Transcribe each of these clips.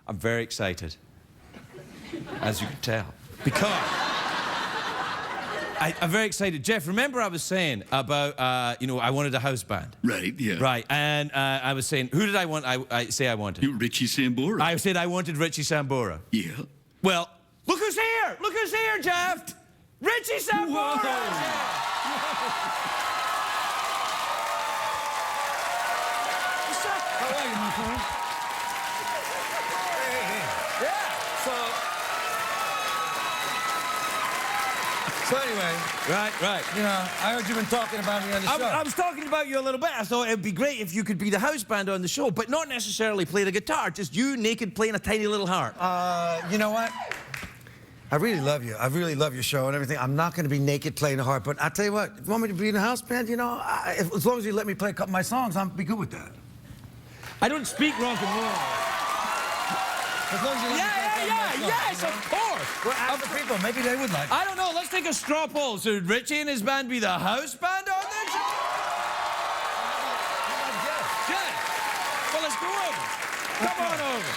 I'm very excited, as you can tell, because I'm very excited. Jeff, remember I was saying about, you know, I wanted a house band? Right, yeah. Right, and I was saying, who did I want? I say I wanted? Richie Sambora. I said I wanted Richie Sambora. Yeah. Well, look who's here! Look who's here, Jeff! Richie Sambora! What's up? How are you, my friend? Yeah, so anyway. Right. You know, I heard you've been talking about me on the show. I was talking about you a little bit. I thought it'd be great if you could be the house band on the show, but not necessarily play the guitar, just you naked playing a tiny little harp. You know what? I really love you. I really love your show and everything. I'm not going to be naked playing a harp, but I'll tell you what, if you want me to be in a house band, you know, as long as you let me play a couple of my songs, I'll be good with that. I don't speak rock and roll. As long as you let me play a couple of my songs, Yes, you know? of course. Well, ask the people. Maybe they would like it. I don't know, let's take a straw poll. Should Richie and his band be the house band on this show? Jeff. Well, let's go over. Come on over.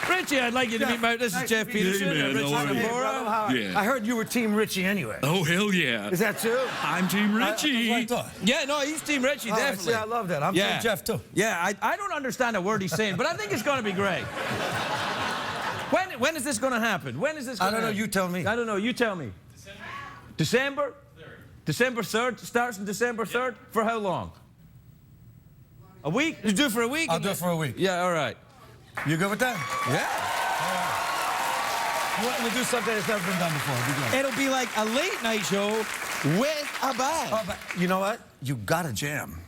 Richie, I'd like you to meet my... This is Jeff Peterson and Richie Sambora. Yeah. I heard you were Team Richie anyway. Oh, hell yeah. Is that true? I'm Team Richie. That's what I thought. Yeah, no, he's Team Richie, definitely. See, I love that. I'm Team Jeff, too. Yeah, I don't understand a word he's saying, but I think it's going to be great. When is this going to happen? When is this going to happen? I don't know. You tell me. I don't know. You tell me. December 3rd. December 3rd? Starts on December 3rd? For how long? A week? You do it for a week? I'll do it for a week. Yeah, all right. You good with that? Yeah. We'll do something that's never been done before. It'll be great. It'll be like a late night show with a band. Oh, but you know what? You got to jam.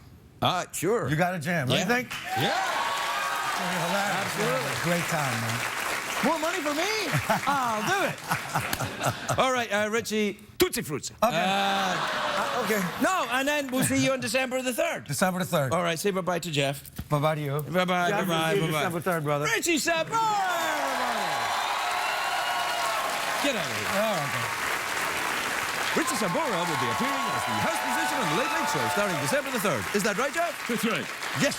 Sure. You got to jam, don't you think? Yeah. Absolutely. Great time, man. More money for me? I'll do it. All right, Richie, Tootsie Fruits. Okay. Okay. No, and then we'll see you on December the 3rd. December the 3rd. All right, say bye-bye to Jeff. Bye-bye to you. Bye-bye, Yeah, bye-bye, bye-bye. December 3rd, brother. Richie Sambora, everybody. Get out of here. Oh, okay. Richie Sambora will be appearing as the house musician on the Late Late Show starting December the 3rd. Is that right, Jeff? That's right. Yes.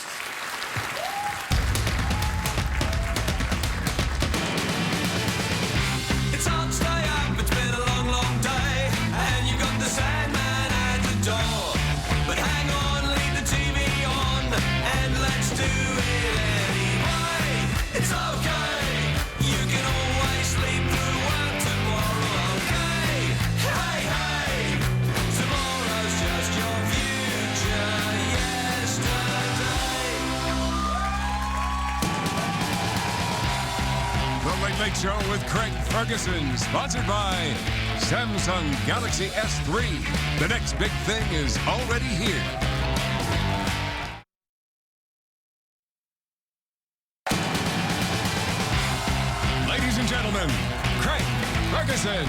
It's hard to stay up, it's been a long, long day, and you've got the Sandman at the door. But hang on, leave the TV on, and let's do it anyway. It's okay, you can always sleep through work tomorrow, okay? Hey, hey, tomorrow's just your future yesterday. The Late Late Show with Craig Ferguson, sponsored by Samsung Galaxy S3. The next big thing is already here. Ladies and gentlemen, Craig Ferguson.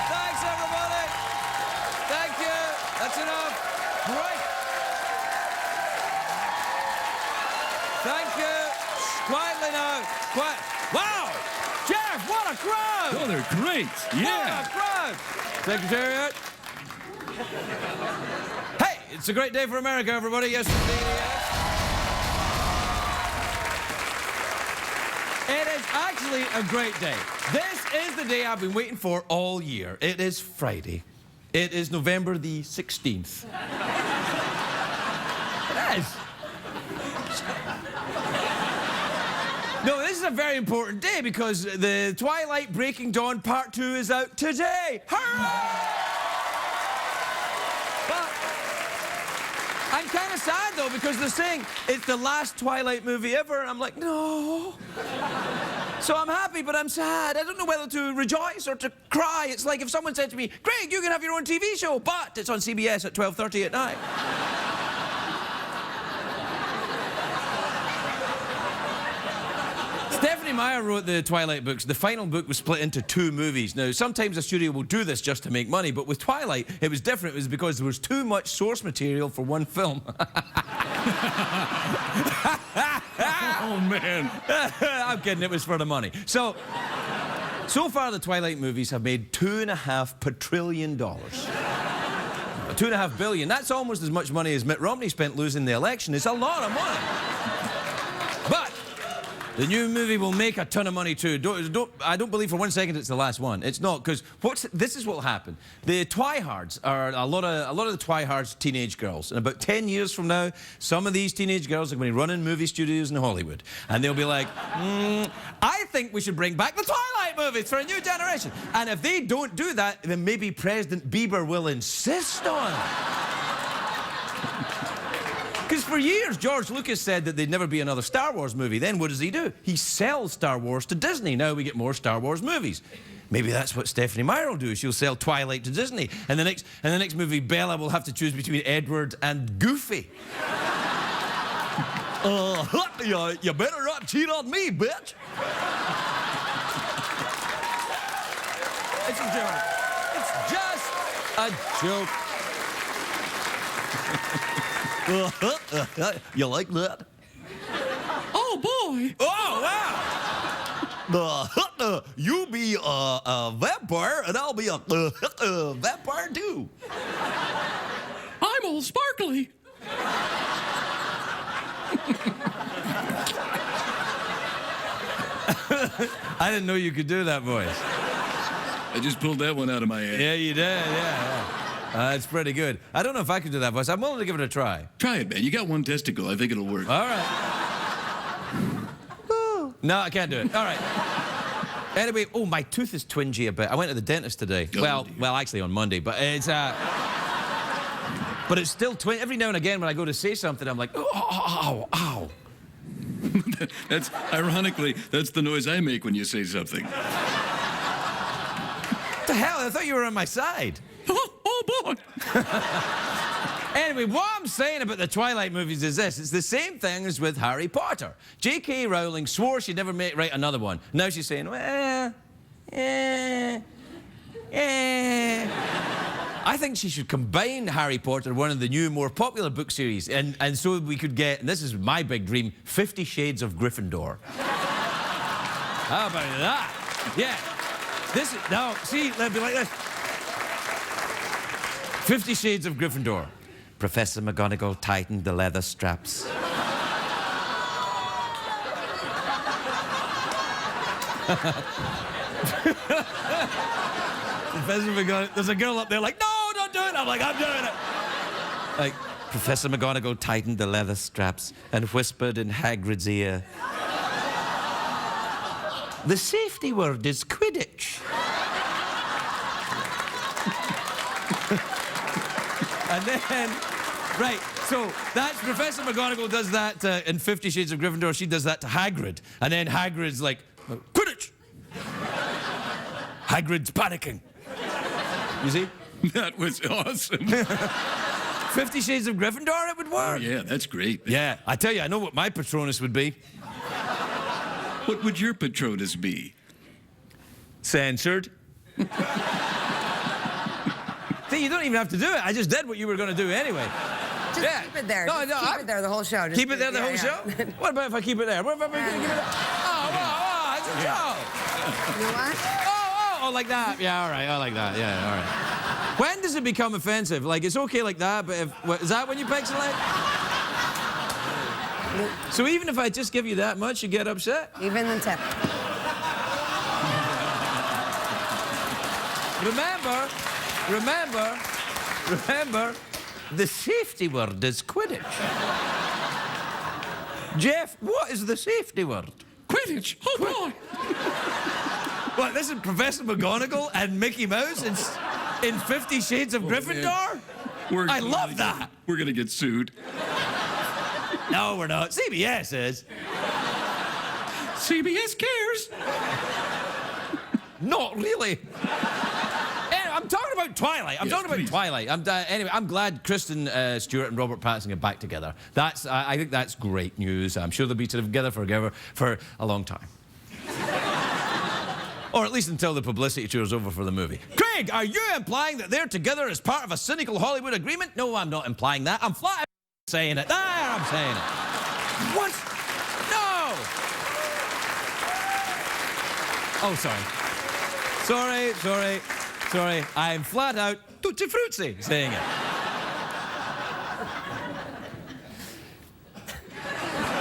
Thanks, everybody. Thank you. That's enough. Great. Thank you. Quietly now. Quiet. Wow. Jeff, what a crowd. Oh, they're great. Yeah. What a crowd. Secretariat. Hey, it's a great day for America, everybody. Yes, indeed. Yes. It is actually a great day. This is the day I've been waiting for all year. It is Friday. It is November the 16th. It is. No, this is a very important day because the Twilight Breaking Dawn Part 2 is out today. Hooray! But I'm kind of sad, though, because they're saying it's the last Twilight movie ever, and I'm like, no. So I'm happy, but I'm sad. I don't know whether to rejoice or to cry. It's like if someone said to me, Craig, you can have your own TV show, but it's on CBS at 12:30 at night. Stephanie Meyer wrote the Twilight books. The final book was split into 2 movies. Now, sometimes a studio will do this just to make money, but with Twilight, it was different. It was because there was too much source material for one film. Oh, man. I'm kidding, it was for the money. So far the Twilight movies have made $2.5 quadrillion. $2.5 billion. That's almost as much money as Mitt Romney spent losing the election. It's a lot of money. But the new movie will make a ton of money too. I don't believe for 1 second it's the last one. It's not, because this is what will happen. The Twihards are a lot of the Twihards teenage girls. And about 10 years from now, some of these teenage girls are going to be running movie studios in Hollywood. And they'll be like, I think we should bring back the Twilight movies for a new generation. And if they don't do that, then maybe President Bieber will insist on it. Because for years, George Lucas said that there'd never be another Star Wars movie. Then what does he do? He sells Star Wars to Disney. Now we get more Star Wars movies. Maybe that's what Stephanie Meyer will do. She'll sell Twilight to Disney. And the next movie, Bella will have to choose between Edward and Goofy. You better not cheat on me, bitch. It's a joke. It's just a joke. You like that? Oh, boy. Oh, wow! You be a vampire, and I'll be a vampire too. I'm all sparkly. I didn't know you could do that voice. I just pulled that one out of my ass. Yeah, you did, yeah. It's pretty good. I don't know if I could do that voice. I'm willing to give it a try. Try it, man. You got one testicle. I think it'll work. All right. No, I can't do it. All right. Anyway, oh, my tooth is twingy a bit. I went to the dentist today. Oh, well, actually on Monday, but it's but it's still twingy. Every now and again when I go to say something, I'm like, oh, ow, ow. That's, ironically, that's the noise I make when you say something. What the hell? I thought you were on my side. Oh, boy. Anyway, what I'm saying about the Twilight movies is this. It's the same thing as with Harry Potter. J.K. Rowling swore she'd never write another one. Now she's saying, well, I think she should combine Harry Potter with one of the new, more popular book series. And so we could get, and this is my big dream, 50 Shades of Gryffindor. How about that? Yeah. This is, now, see, let me like this. 50 Shades of Gryffindor. Professor McGonagall tightened the leather straps. Professor McGonagall, there's a girl up there like, no, don't do it. I'm like, I'm doing it. Like, Professor McGonagall tightened the leather straps and whispered in Hagrid's ear. The safety word is Quidditch. And then, right, so that's Professor McGonagall does that in 50 Shades of Gryffindor. She does that to Hagrid. And then Hagrid's like, Quidditch! Hagrid's panicking. You see? That was awesome. 50 Shades of Gryffindor, it would work. Oh, yeah, that's great. Yeah, I tell you, I know what my Patronus would be. What would your Patronus be? Censored. See, you don't even have to do it. I just did what you were going to do anyway. Just keep it there. Keep it there the whole show. Just keep it there the whole show? What about if I keep it there? What if I keep it there? Oh, it's a show. You know what? Oh, like that. Yeah, all right. I like that. Yeah, all right. When does it become offensive? Like, it's okay like that, but is that when you pixelate? So even if I just give you that much, you get upset? Even the tip. Remember, the safety word is Quidditch. Jeff, what is the safety word? Quidditch. Oh, boy. What, this is Professor McGonagall and Mickey Mouse in 50 Shades of Gryffindor? I love that. We're going to get sued. No, we're not. CBS is. CBS cares. Not really. I'm talking about Twilight. Twilight. Anyway, I'm glad Kristen Stewart and Robert Pattinson are back together. I think that's great news. I'm sure they'll be together for a long time. Or at least until the publicity tour is over for the movie. Craig, are you implying that they're together as part of a cynical Hollywood agreement? No, I'm not implying that. I'm flat out saying it. There, I'm saying it. What? No! Oh, sorry. I'm flat out tutti frutti saying it.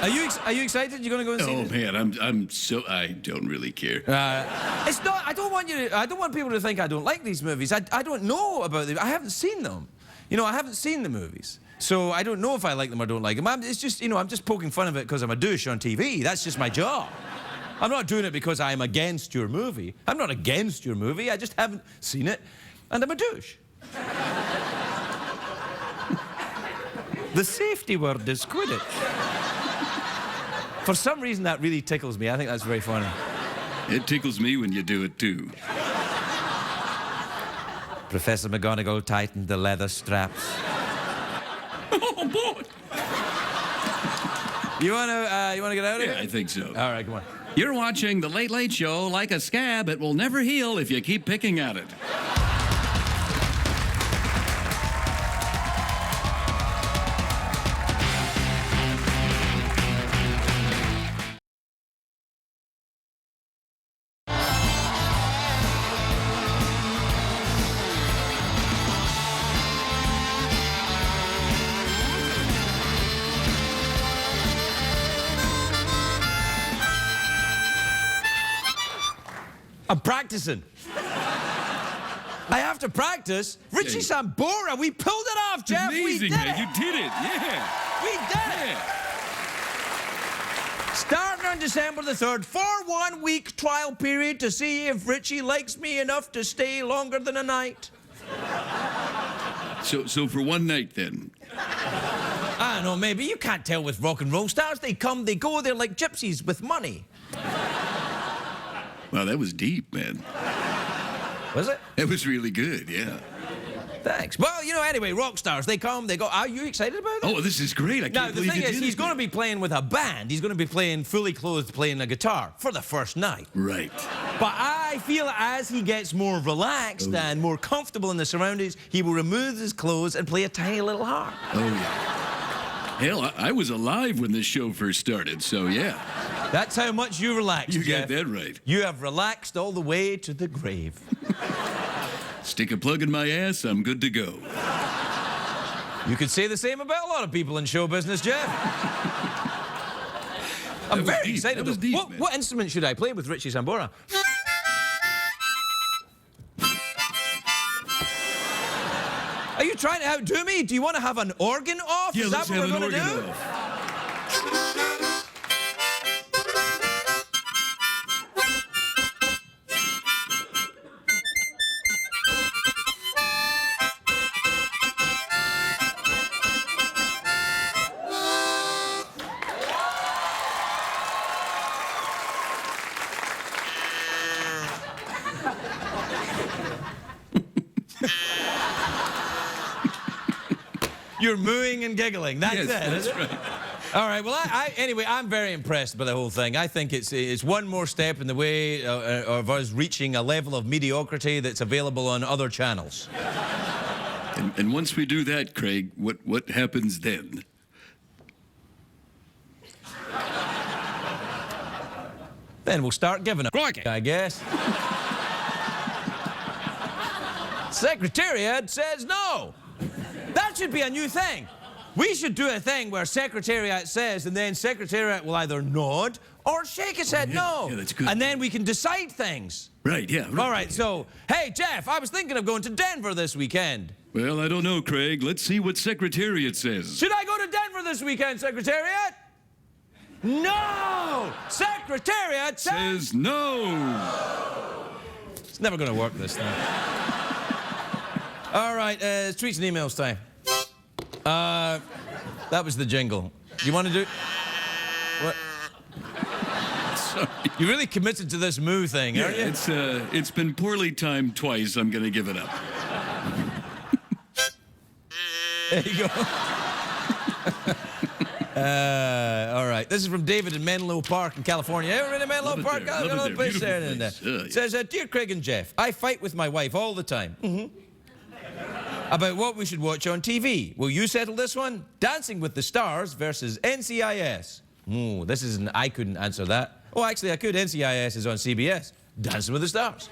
Are you excited? You're going to go and see Oh it? man, I don't really care. It's not. I don't want people to think I don't like these movies. I don't know about them. I haven't seen them. You know, I haven't seen the movies, so I don't know if I like them or don't like them. It's just, you know, I'm just poking fun of it because I'm a douche on TV. That's just my job. I'm not doing it because I'm against your movie. I'm not against your movie. I just haven't seen it, and I'm a douche. The safety word is Quidditch. For some reason, that really tickles me. I think that's very funny. It tickles me when you do it, too. Professor McGonagall tightened the leather straps. Oh, boy. You want to get out of here? Yeah, I think so. All right, come on. You're watching The Late Late Show. Like a scab, it will never heal if you keep picking at it. I'm practicing. I have to practice. Richie Sambora, we pulled it off, Jeff. Amazing, we did man. it. You did it. Yeah. We did it. Starting on December the 3rd, for 1 week trial period to see if Richie likes me enough to stay longer than a night. So for one night, then. I don't know, maybe. You can't tell with rock and roll stars. They come, they go, they're like gypsies with money. Wow, that was deep, man. Was it? That was really good, yeah. Thanks. Well, you know, anyway, rock stars, they come, they go. Are you excited about that? Oh, this is great. I Now, can't the believe thing you is, did he's it, going to man. be playing with a band. He's going to be playing fully clothed, playing a guitar for the first night. Right. But I feel as he gets more relaxed and more comfortable in the surroundings, he will remove his clothes and play a tiny little harp. Oh, yeah. Hell, I was alive when this show first started, so yeah. That's how much you relax, You Jeff. got that right. You have relaxed all the way to the grave. Stick a plug in my ass, I'm good to go. You could say the same about a lot of people in show business, Jeff. I'm very excited. That was deep, man. What instrument should I play with Richie Sambora? Are you trying to outdo me? Do you want to have an organ off? Yeah, Is let's that what have we're an going to organ do? off. You're mooing and giggling. That's Yes, it. that's is it? right. All right. Well, anyway, I'm very impressed by the whole thing. I think it's one more step in the way of us reaching a level of mediocrity that's available on other channels. And once we do that, Craig, what happens then? Then we'll start giving up, I guess. Secretariat says no. That should be a new thing. We should do a thing where Secretariat says, and then Secretariat will either nod or shake his head no. Yeah, that's good. And then we can decide things. Right, yeah. Right. All right, so, hey, Jeff, I was thinking of going to Denver this weekend. Well, I don't know, Craig. Let's see what Secretariat says. Should I go to Denver this weekend, Secretariat? No! Secretariat Says no. It's never going to work, this thing. All right, it's tweets and emails time. That was the jingle. You want to do... What? Sorry. You really committed to this moo thing, Yeah, aren't you? it's been poorly timed twice. I'm going to give it up. There you go. All right. This is from David in Menlo Park in California. Ever been to Menlo Park? Love it there. Place there. Beautiful place. Yeah. It says, Dear Craig and Jeff, I fight with my wife all the time. About what we should watch on TV. Will you settle this one? Dancing with the Stars versus NCIS. Ooh, this is I couldn't answer that. Oh, actually, I could. NCIS is on CBS. Dancing with the Stars.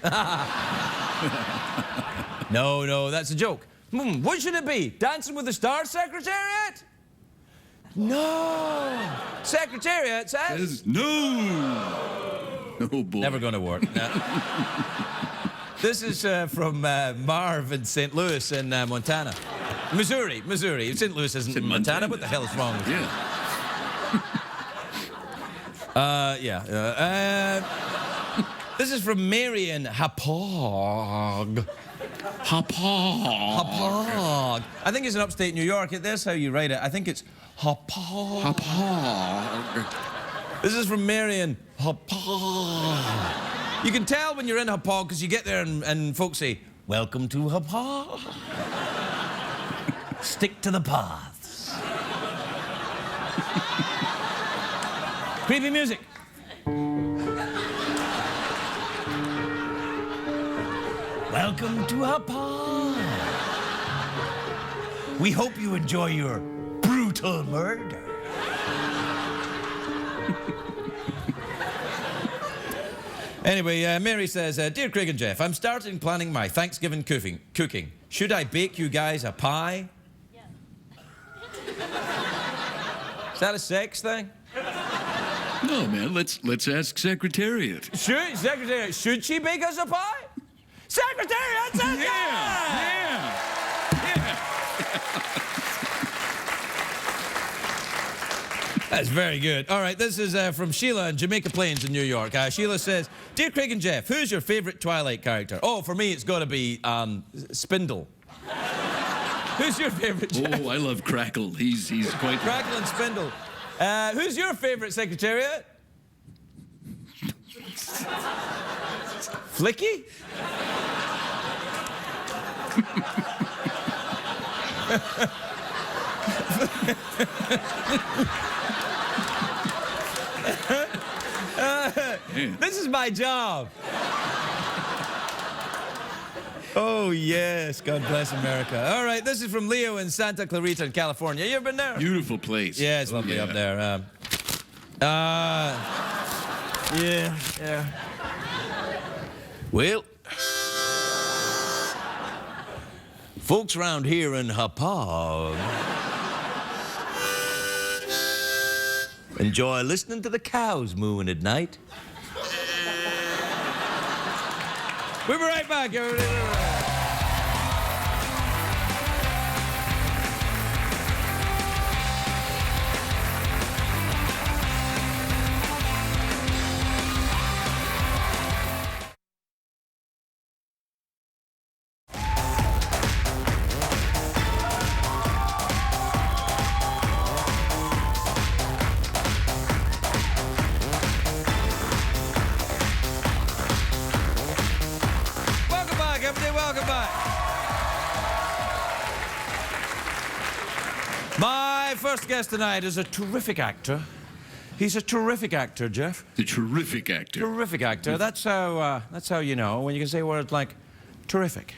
No, that's a joke. What should it be? Dancing with the Stars, Secretariat? No. Secretariat says... No. Oh, boy. Never going to work. No. This is from Marv in St. Louis in Montana. Missouri. St. Louis isn't in Montana. What the hell is wrong with you? This is from Marion Hapog. Hapog. I think it's in upstate New York. That's how you write it. I think it's Hapog. Hapog. This is from Marion Hapog. You can tell when you're in Hapog because you get there and folks say, "Welcome to Hapog." Stick to the paths. Creepy music. Welcome to Hapog. We hope you enjoy your brutal murder. Anyway, Mary says, Dear Craig and Jeff, I'm starting planning my Thanksgiving cooking. Should I bake you guys a pie? Yes. Is that a sex thing? No, man, let's ask Secretariat. Secretariat, should she bake us a pie? Secretariat says Yeah. That's very good. All right, this is from Sheila in Jamaica Plains in New York. Sheila says, Dear Craig and Jeff, who's your favorite Twilight character? Oh, for me, it's got to be Spindle. Who's your favorite, Jeff? Oh, I love Crackle. He's quite... Crackle and Spindle. Who's your favorite Secretariat? Flicky? This is my job. Oh, yes. God bless America. All right, this is from Leo in Santa Clarita in California. You ever been there? Beautiful place. Yeah, it's lovely up there. Yeah. Well, folks around here in Hapog enjoy listening to the cows mooing at night. We'll be right back, everybody. Welcome back. My first guest tonight is a terrific actor. He's a terrific actor, Jeff. A terrific actor. Terrific actor. That's how you know when you can say words like terrific.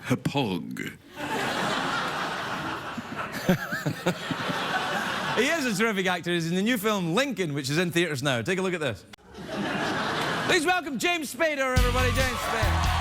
Hapog. He is a terrific actor. He's in the new film Lincoln, which is in theaters now. Take a look at this. Please welcome James Spader, everybody. James Spader.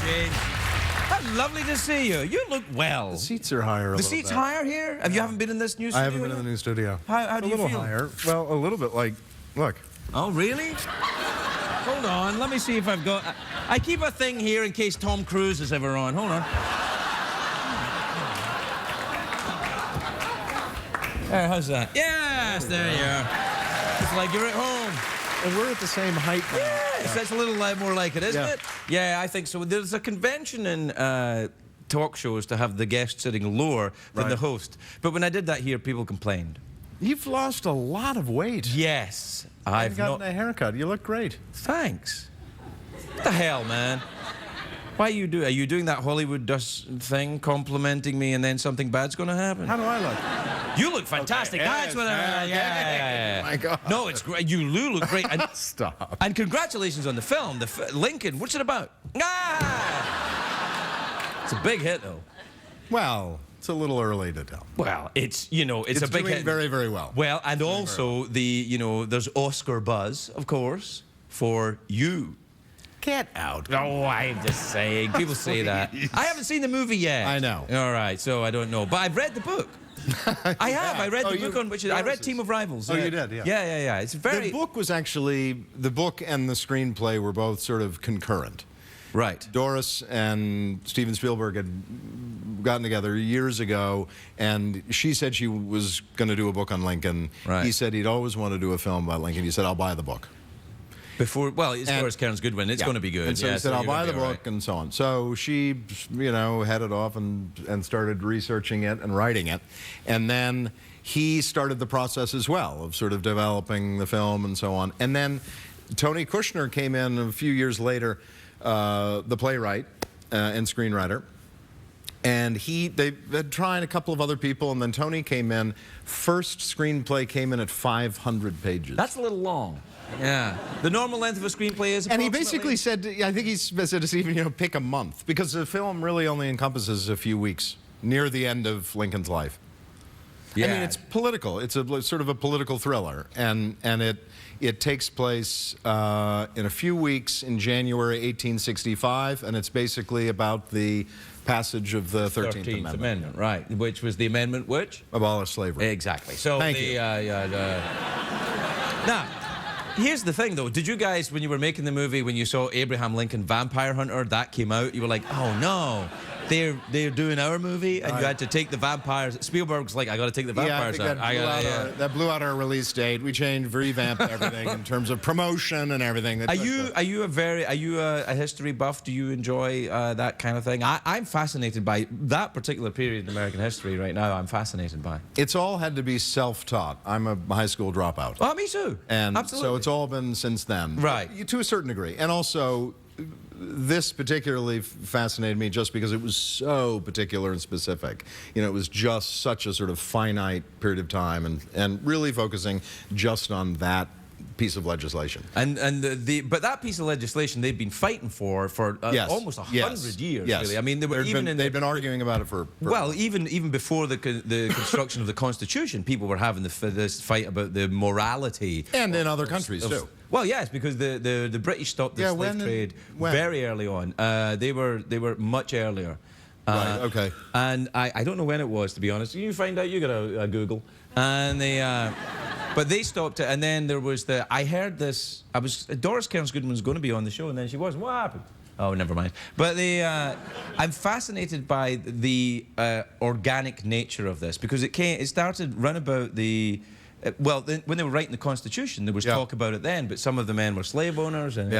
James. How lovely to see you. You look well. The seats are higher a little bit. The seats higher here? You haven't been in this new studio? I haven't been in the new studio. How do you feel? A little higher. Well, a little bit like, look. Oh, really? Hold on. Let me see if I've got... I keep a thing here in case Tom Cruise is ever on. Hold on. There, how's that? Yes, there you are. It's like you're at home. And we're at the same height now. Yes, that's a little more like it, isn't it? Yeah, I think so. There's a convention in talk shows to have the guest sitting lower than the host. But when I did that here, people complained. You've lost a lot of weight. Yes, I've I've gotten not. a haircut. You look great. Thanks. What the hell, man? Why are you doing that Hollywood dust thing, complimenting me, and then something bad's going to happen? How do I look? You look fantastic. Okay. That's what yeah. My God. No, it's great. You look great. And, Stop. and congratulations on the film, Lincoln. What's it about? Ah! It's a big hit, though. Well, it's a little early to tell. Well, it's a big doing hit. very, very well. Well, and also there's Oscar buzz, of course, for you. Get out. Oh, I'm just saying. People say that. I haven't seen the movie yet. I know. All right, so I don't know. But I've read the book. I have. I read the book on which I read Team of Rivals. Oh, you did, yeah. Yeah. It's very... The book was actually, the book and the screenplay were both sort of concurrent. Right. Doris and Steven Spielberg had gotten together years ago, and she said she was going to do a book on Lincoln. Right. He said he'd always want to do a film about Lincoln. He said, I'll buy the book. It's Doris Kearns Goodwin. It's going to be good. And so he said, I'll buy the book, and so on. So she, headed off and started researching it and writing it. And then he started the process as well of sort of developing the film and so on. And then Tony Kushner came in a few years later, the playwright and screenwriter. And they've been trying a couple of other people, and then Tony came in. First screenplay came in at 500 pages. That's a little long. Yeah. The normal length of a screenplay is And he basically said, I think he said to even, pick a month, because the film really only encompasses a few weeks near the end of Lincoln's life. Yeah. I mean, it's political. It's a sort of a political thriller, and it takes place in a few weeks in January 1865, and it's basically about the passage of the 13th Amendment. Right, which was the amendment which? Abolish slavery. Exactly. So Thank you. Now, here's the thing, though. Did you guys, when you were making the movie, when you saw Abraham Lincoln Vampire Hunter, that came out, you were like, oh no, they're doing our movie, and you had to take the vampires. Spielberg's like, I got to take the vampires out. That blew out our release date. We changed, revamped everything in terms of promotion and everything. Are you a history buff? Do you enjoy that kind of thing? I'm fascinated by that particular period in American history right now. I'm fascinated by. It's all had to be self-taught. I'm a high school dropout. Oh, me too. And absolutely. so it's all been since then. Right. To a certain degree. And also, this particularly fascinated me just because it was so particular and specific. It was just such a sort of finite period of time, and really focusing just on that piece of legislation. But that piece of legislation they've been fighting for almost 100 years. Yes. Really. I mean, they've been arguing about it for well, even before the construction of the Constitution, people were having this fight about the morality. And in other countries too. Well, yes, because the British stopped the slave trade very early on. They were much earlier. Right. Okay. And I don't know when it was, to be honest. You find out. You got a Google. And they. But they stopped it, and then there was I heard this, Doris Kearns Goodwin was going to be on the show, and then she wasn't. What happened? Oh, never mind. But I'm fascinated by the organic nature of this, because it started round about when they were writing the Constitution, there was talk about it then, but some of the men were slave owners. And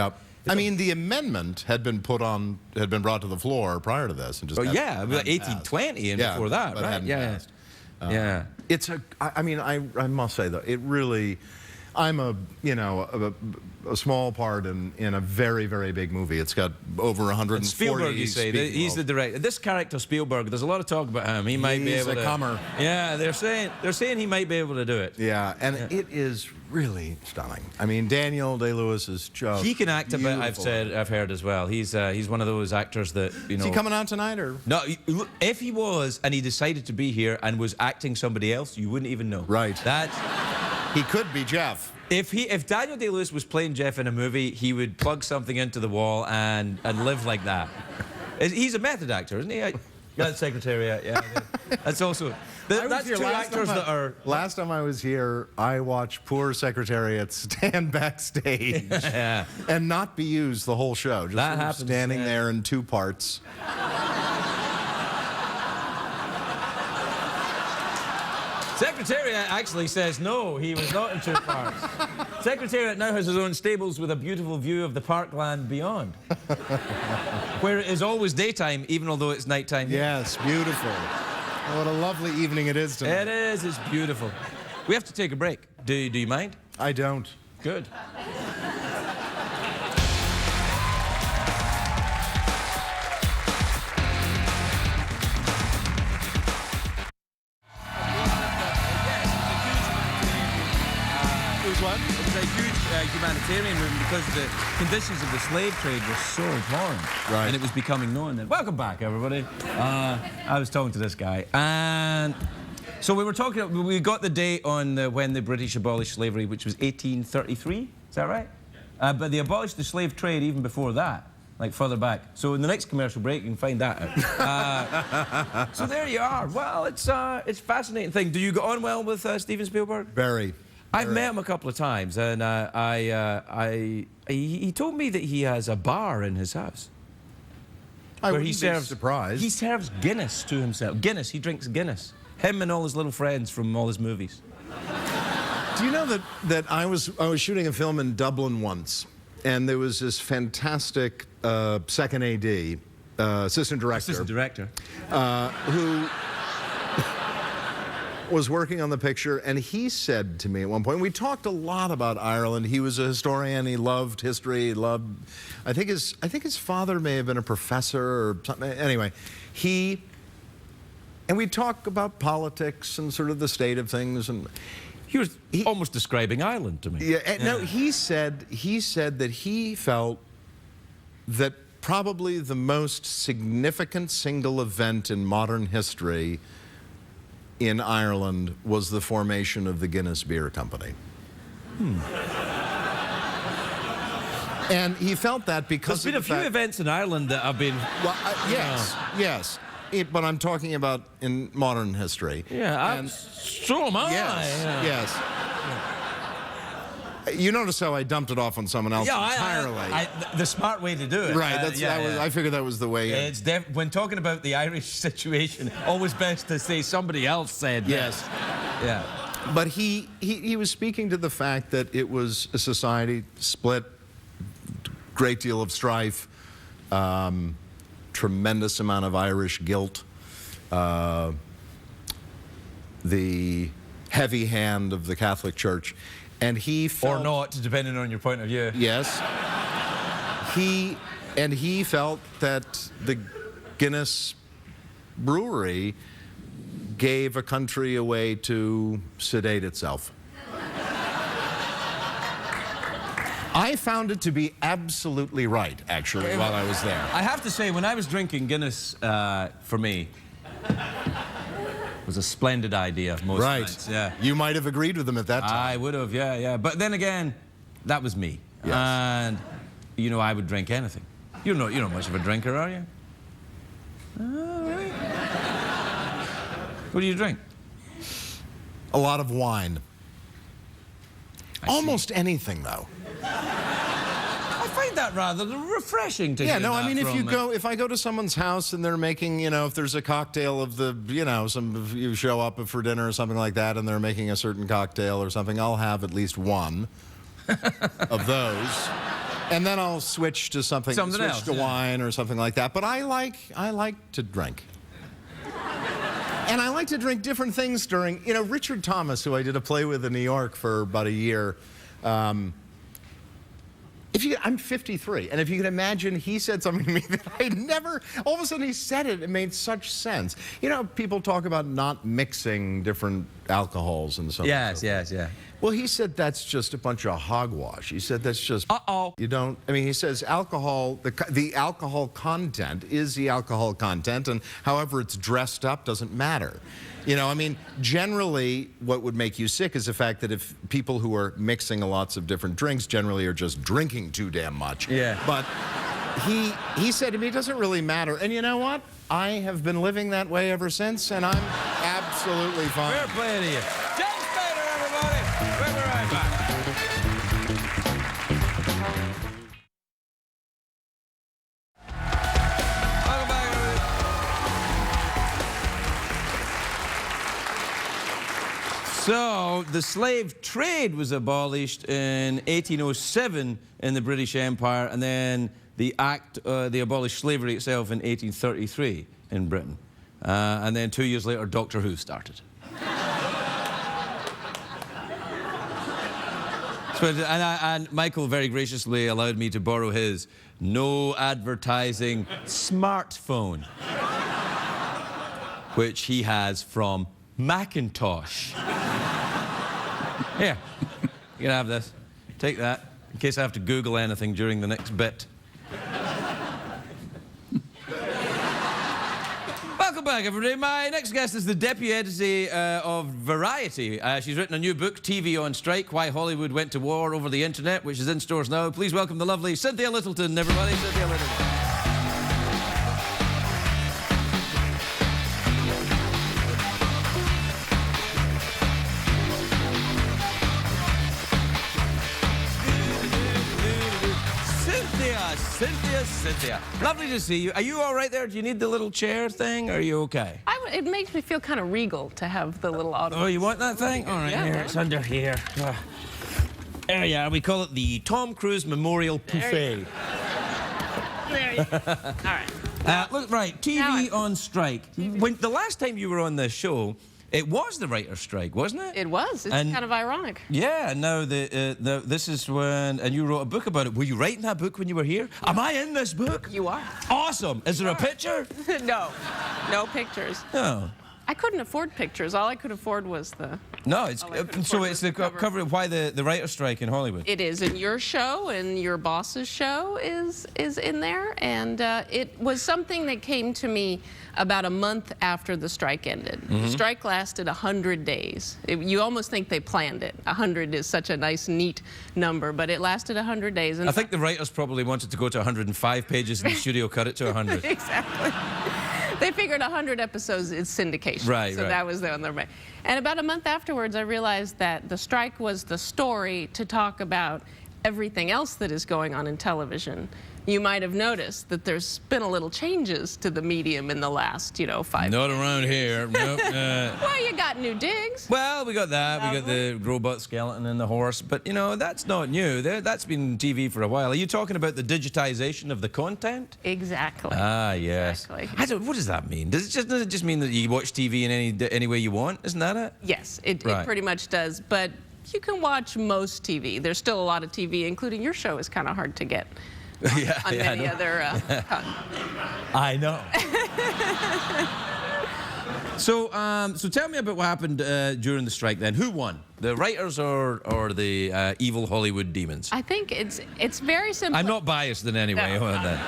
I mean, the amendment had been brought to the floor prior to this. And just 1820 and before that, but right? Passed. Yeah. I must say, though, it really, I'm a small part in a very, very big movie. It's got over 140. And Spielberg, you say, he's the director. This character, Spielberg, there's a lot of talk about him. He might be able to. He's a comer. Yeah, they're saying he might be able to do it. Yeah, and it is really stunning. I mean, Daniel Day-Lewis is just He can act a bit. I've heard as well. He's one of those actors that Is he coming out tonight or? No, if he was and he decided to be here and was acting somebody else, you wouldn't even know. Right. He could be Jeff. If Daniel Day-Lewis was playing Jeff in a movie, he would plug something into the wall and live like that. He's a method actor, isn't he? Yeah, Secretariat. Yeah, that's also. That's two actors that are. Last time I was here, I watched poor Secretariat stand backstage and not be used the whole show. Just that happens, standing there in two parts. Secretariat actually says no, he was not in two parts. Secretariat now has his own stables with a beautiful view of the parkland beyond. Where it is always daytime, even although it's nighttime. Yes, beautiful. What a lovely evening it is tonight. It is, it's beautiful. We have to take a break. Do you mind? I don't. Good. What? It was a huge humanitarian movement because the conditions of the slave trade were so abhorrent. Right. And it was becoming known then. Welcome back, everybody. I was talking to this guy, and so we got the date on when the British abolished slavery, which was 1833. Is that right? But they abolished the slave trade even before that, like further back. So in the next commercial break, you can find that out. So there you are. Well, it's a fascinating thing. Do you get on well with Steven Spielberg? Very. I've met him a couple of times, and he told me that he has a bar in his house. I where wouldn't he be serves surprised. He serves Guinness to himself. Guinness, he drinks Guinness. Him and all his little friends from all his movies. Do you know that I was shooting a film in Dublin once, and there was this fantastic second AD, assistant director, who was working on the picture, and he said to me at one point, we talked a lot about Ireland. He was a historian. He loved history. He loved, I think his father may have been a professor or something. Anyway, and we talk about politics and sort of the state of things. And He was almost describing Ireland to me. yeah, and no, he said that he felt that probably the most significant single event in modern history in Ireland was the formation of the Guinness Beer Company. And he felt that because There's been a few events in Ireland that have been... Well, yes. But I'm talking about in modern history. Yeah, so am I. Yes. You notice how I dumped it off on someone else entirely. The smart way to do it. Right, I figured that was the way. It's when talking about the Irish situation, always best to say somebody else said that. Yes. Yeah. But he was speaking to the fact that it was a society split, great deal of strife, tremendous amount of Irish guilt, the heavy hand of the Catholic Church. And he felt, or not, depending on your point of view. Yes. He felt that the Guinness brewery gave a country a way to sedate itself. I found it to be absolutely right, actually, while I was there. I have to say, when I was drinking Guinness, for me, was a splendid idea most nights. Yeah. You might have agreed with them at that time. I would have, yeah. But then again, that was me. Yes. And, you know, I would drink anything. You're not much of a drinker, are you? Oh, really? What do you drink? A lot of wine. Almost anything, though. I find that rather refreshing to hear. Yeah, no, I mean, if I go to someone's house and they're making, you know, if there's a cocktail of the, you know, you show up for dinner or something like that and they're making a certain cocktail or something, I'll have at least one of those. And then I'll switch to switch to wine or something like that. But I like to drink. And I like to drink different things during, you know, Richard Thomas, who I did a play with in New York for about a year, I'm 53, and if you can imagine, he said something to me that I never, all of a sudden he said it, it made such sense. You know, people talk about not mixing different alcohols and so on. Yes. Well, he said that's just a bunch of hogwash. He said that's just, you don't, I mean, he says alcohol, the alcohol content is the alcohol content, and however it's dressed up doesn't matter. You know, I mean, generally, what would make you sick is the fact that if people who are mixing lots of different drinks generally are just drinking too damn much. Yeah. But he said to me, it doesn't really matter. And you know what? I have been living that way ever since, and I'm absolutely fine. Fair play to you. James Spader, everybody. We'll be right back. So, the slave trade was abolished in 1807 in the British Empire, and then they abolished slavery itself in 1833 in Britain. And then 2 years later, Doctor Who started. And Michael very graciously allowed me to borrow his no advertising smartphone, which he has from Macintosh. Here, you can have this. Take that, in case I have to Google anything during the next bit. Welcome back, everybody. My next guest is the deputy editor of Variety. She's written a new book, TV on Strike, Why Hollywood Went to War Over the Internet, which is in stores now. Please welcome the lovely Cynthia Littleton, everybody. Cynthia Littleton. Cynthia. Lovely to see you. Are you all right there? Do you need the little chair thing? Or are you okay? It makes me feel kind of regal to have the little auto. Oh, you want that thing? All right, yeah, here. It's under here. There you are. We call it the Tom Cruise Memorial Buffet. There you go. All right. Look, right, TV on strike. When the last time you were on this show, it was the writer's strike, wasn't it? It was. It's kind of ironic. Yeah, now this is when, and you wrote a book about it. Were you writing that book when you were here? Am I in this book? You are. Awesome. Is there a picture? No. No pictures. No. I couldn't afford pictures. All I could afford was the... No, it's so it's the cover of why the writer's strike in Hollywood. It is, and your show and your boss's show is in there, and it was something that came to me about a month after the strike ended. The strike lasted 100 days. You almost think they planned it. 100 is such a nice, neat number, but it lasted 100 days. And I think the writers probably wanted to go to 105 pages, and the studio cut it to 100. Exactly. They figured 100 episodes is syndication. Right, so that was on their mind. And about a month afterwards, I realized that the strike was the story to talk about everything else that is going on in television. You might have noticed that there's been a little changes to the medium in the last, 5 years. Not around here. Nope. Well, you got new digs. Well, we got that. We got the robot skeleton and the horse. But, that's not new. That's been TV for a while. Are you talking about the digitization of the content? Exactly. Ah, yes. Exactly. What does that mean? Does it just mean that you watch TV in any way you want? Isn't that it? Yes, it pretty much does. But you can watch most TV. There's still a lot of TV, including your show is kind of hard to get. On many other... I know. So tell me about what happened during the strike then. Who won? The writers or the evil Hollywood demons? I think it's very simple. I'm not biased in any way. No.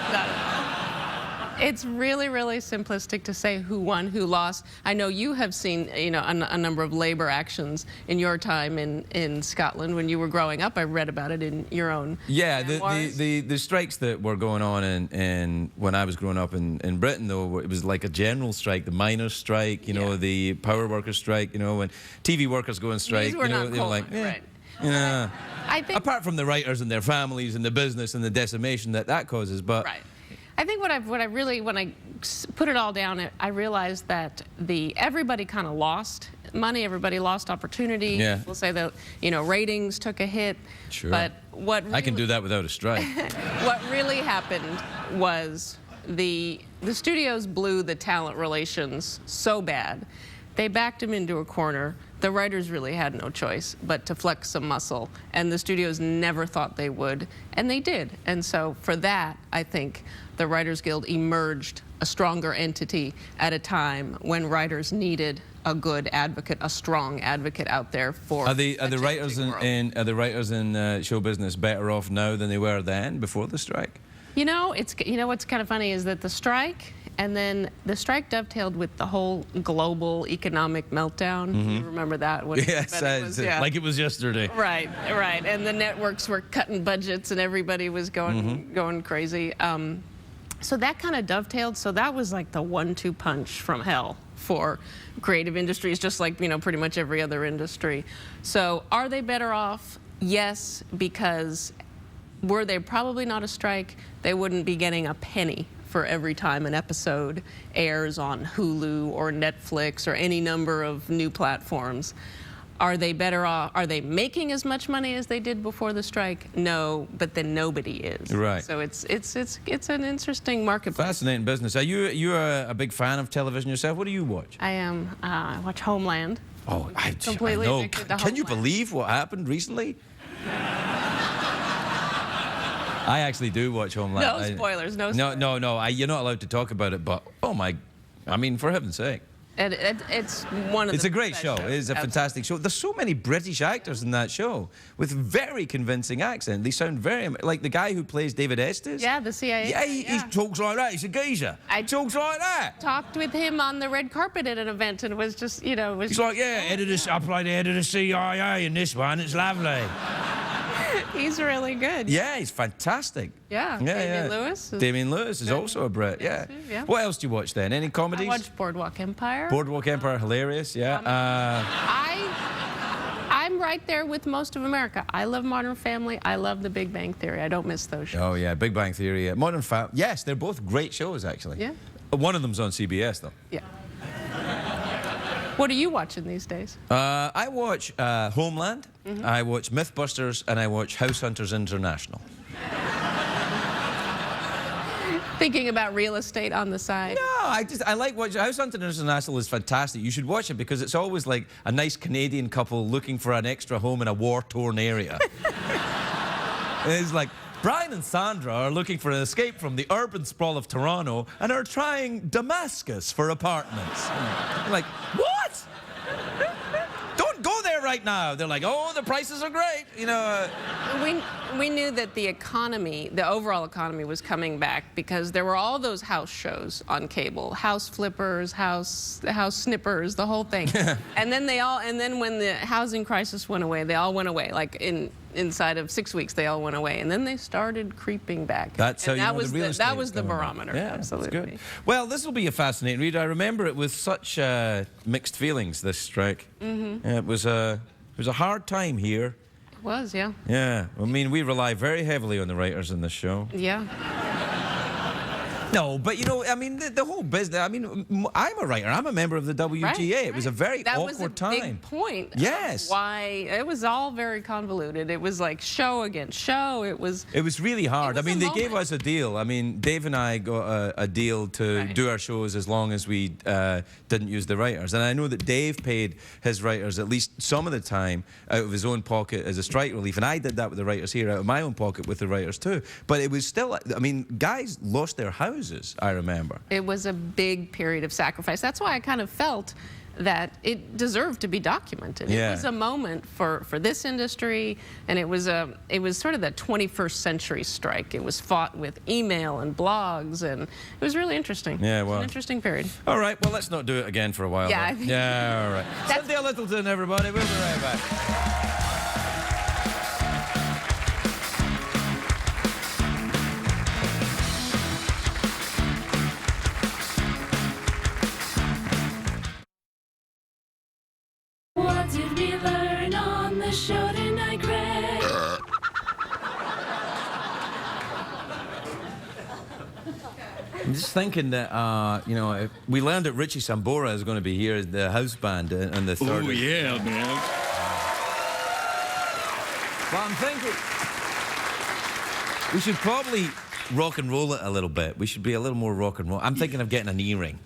It's really, really simplistic to say who won, who lost. I know you have seen, a number of labor actions in your time in Scotland when you were growing up. I read about it in your own memoirs. the strikes that were going on in when I was growing up in Britain, though, it was like a general strike, the miners' strike, the power workers' strike, when TV workers go on strike. These were not Coleman, right. Yeah. I think, apart from the writers and their families and the business and the decimation that causes, but. Right. I think when I put it all down, I realized that everybody kind of lost money, everybody lost opportunity. Yeah. We'll say that, ratings took a hit. Sure. But what really, I can do that without a strike. What really happened was the studios blew the talent relations so bad. They backed him into a corner. The writers really had no choice but to flex some muscle, and the studios never thought they would, and they did. And so for that, I think the Writers Guild emerged a stronger entity at a time when writers needed a good advocate, a strong advocate out there for are the writers in show business better off now than they were then, before the strike? What's kind of funny is that the strike, and then the strike dovetailed with the whole global economic meltdown. You remember that? Yes, like it was yesterday. Right. And the networks were cutting budgets, and everybody was going crazy. So that kind of dovetailed. So that was like the 1-2 punch from hell for creative industries, just like pretty much every other industry. So are they better off? Yes, because were there probably not a strike, they wouldn't be getting a penny for every time an episode airs on Hulu or Netflix or any number of new platforms. Are they better off? Are they making as much money as they did before the strike? No, but then nobody is. Right. So it's an interesting marketplace. Fascinating business. Are you a big fan of television yourself? What do you watch? I am. I watch Homeland. Oh, I Completely know. addicted to Can you Homeland. believe what happened recently? I actually do watch Homeland. No spoilers. No spoilers. No. You're not allowed to talk about it. But oh my, I mean, for heaven's sake. It's one of It's the a great best show. shows. It is a fantastic show. There's so many British actors in that show with very convincing accent. They sound very like the guy who plays David Estes. Yeah, the CIA. Yeah, he talks like that. He's a geezer. He talks like that. Talked with him on the red carpet at an event and was just, you know, He's like, yeah, I play the head of the CIA in this one. It's lovely. he's really good. Yeah, he's fantastic. Yeah. Damian Lewis. Damian Lewis is also a Brit. Yeah. Yeah. What else do you watch then? Any comedies? I watched Boardwalk Empire. Boardwalk Empire, hilarious. Yeah. I'm right there with most of America. I love Modern Family. I love The Big Bang Theory. I don't miss those shows. Oh yeah, Big Bang Theory. Modern Family. Yes, they're both great shows actually. Yeah. One of them's on CBS though. Yeah. What are you watching these days? I watch Homeland, I watch Mythbusters, and I watch House Hunters International. Thinking about real estate on the side? No, I like watching House Hunters International is fantastic. You should watch it because it's always like a nice Canadian couple looking for an extra home in a war-torn area. It's like Brian and Sandra are looking for an escape from the urban sprawl of Toronto and are trying Damascus for apartments. You're like, what? Don't go there right now. They're like, oh, the prices are great. You know. We knew that the economy, the overall economy, was coming back because there were all those house shows on cable, House Flippers, House Snippers, the whole thing. and then when the housing crisis went away, they all went away. Like inside of 6 weeks, they all went away, and then they started creeping back. That's how that was the that was the barometer. Yeah, absolutely. That's good. Well, this will be a fascinating read. I remember it with such mixed feelings. This strike. It was a hard time here. It was, yeah. Yeah, I mean, we rely very heavily on the writers in this show. Yeah. No, but you know, I mean, the whole business. I mean, I'm a writer. I'm a member of the WGA. Right, It was a very awkward time. That was a big point. Yes. Why it was all very convoluted. It was like show against show. It was really hard. I was mean, a they gave moment. us a deal. I mean, Dave and I got a deal to do our shows as long as we didn't use the writers. And I know that Dave paid his writers at least some of the time out of his own pocket as a strike relief. And I did that with the writers here out of my own pocket with the writers too. But it was still, I mean, guys lost their houses, I remember. It was a big period of sacrifice. That's why I kind of felt that it deserved to be documented. Yeah. It was a moment for this industry, and it was sort of the 21st century strike. It was fought with email and blogs, and it was really interesting. Yeah, It was well. an interesting period. All right, well, let's not do it again for a while. Yeah, then. I think- Yeah, all right. Cynthia Littleton, everybody. We'll be right back. What did we learn on the show tonight, Greg? I'm just thinking that, you know, we learned that Richie Sambora is going to be here as the house band on the third. Oh, yeah, man. Well, I'm thinking we should probably rock and roll it a little bit. We should be a little more rock and roll. I'm thinking of getting an earring.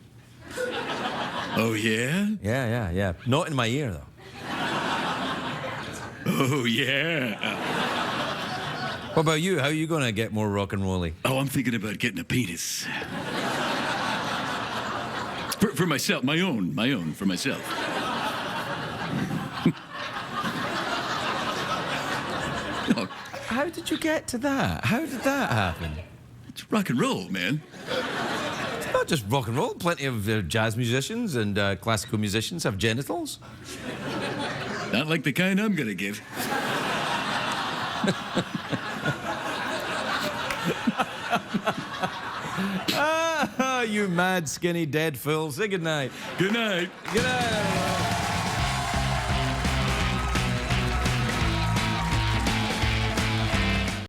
Oh, yeah? Yeah. Not in my ear, though. Oh, yeah. What about you? How are you going to get more rock and rolly? Oh, I'm thinking about getting a penis. For myself, my own, for myself. Oh, How did you get to that? How did that happen? it's rock and roll, man. It's not just rock and roll. Plenty of jazz musicians and classical musicians have genitals. Not like the kind I'm gonna give. You mad, skinny, dead fool. Say goodnight. Good night. Good night, everyone.